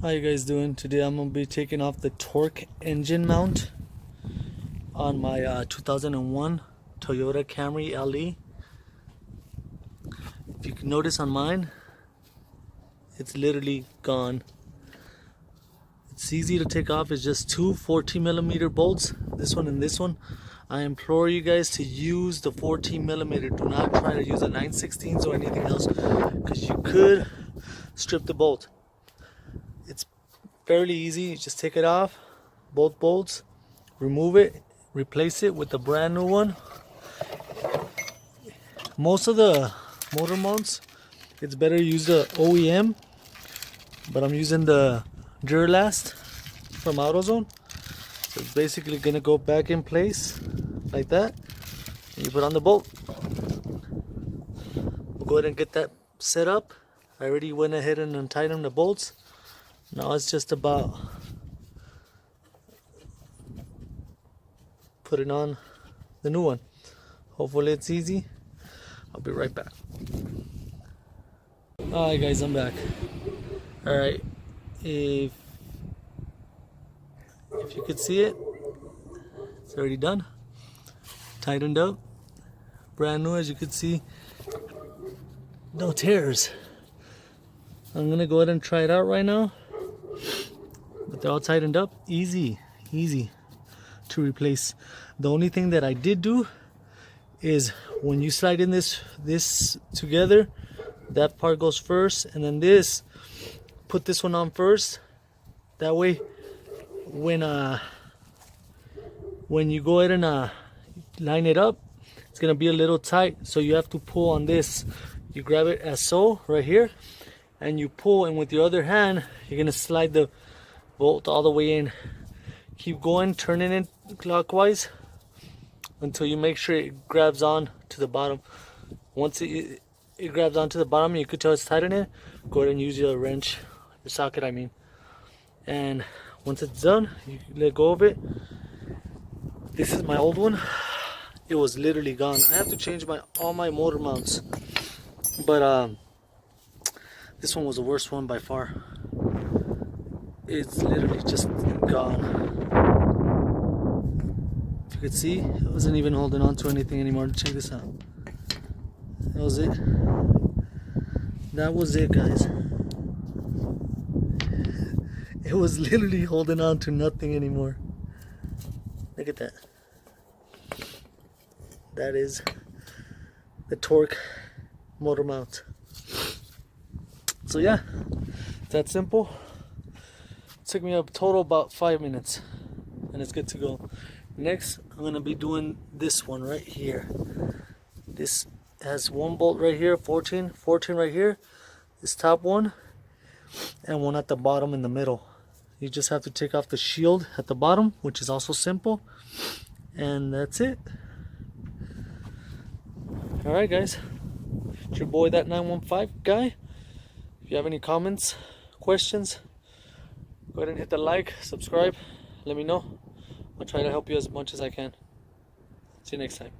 How you guys doing? Today I'm going to be taking off the torque engine mount on my 2001 Toyota Camry LE. If you can notice on mine, it's literally gone. It's easy to take off. It's just two 14mm bolts, this one and this one. I implore you guys to use the 14mm. Do not try to use a 9/16 or anything else, because you could strip the bolt. It's fairly easy. You just take it off, both bolts, remove it, replace it with a brand new one. Most of the motor mounts, it's better to use the OEM, but I'm using the Duralast from AutoZone. So it's basically gonna go back in place like that, and you put on the bolt. We'll go ahead and get that set up. I already went ahead and untightened the bolts. Now it's just about putting on the new one. Hopefully it's easy. I'll be right back. Alright guys, I'm back. Alright, if you could see it, it's already done. Tightened up. Brand new, as you could see. No tears. I'm gonna go ahead and try it out right now. But they're all tightened up. Easy to replace. The only thing that I did do is when you slide in this together, that part goes first, and then this, put this one on first. That way when you go ahead and line it up, it's gonna be a little tight, so you have to pull on this. You grab it as so right here, and you pull, and with your other hand you're gonna slide the bolt all the way in. Keep going, turning it clockwise until you make sure it grabs on to the bottom. Once it grabs onto the bottom, you could tell it's tight in it. Go ahead and use your wrench, your socket I mean. And once it's done, you let go of it. This is my old one. It was literally gone. I have to change all my motor mounts, but this one was the worst one by far. It's literally just gone. If you could see, it wasn't even holding on to anything anymore. Check this out. That was it. That was it, guys. It was literally holding on to nothing anymore. Look at that. That is the torque motor mount. So yeah, it's that simple. It took me a total about 5 minutes, and it's good to go. Next, I'm gonna be doing this one right here. This has one bolt right here, 14 right here, this top one, and one at the bottom in the middle. You just have to take off the shield at the bottom, which is also simple, and that's it. Alright guys, it's your boy, that 915 guy. If you have any comments, questions, go ahead and hit the like, subscribe, let me know. I'll try to help you as much as I can. See you next time.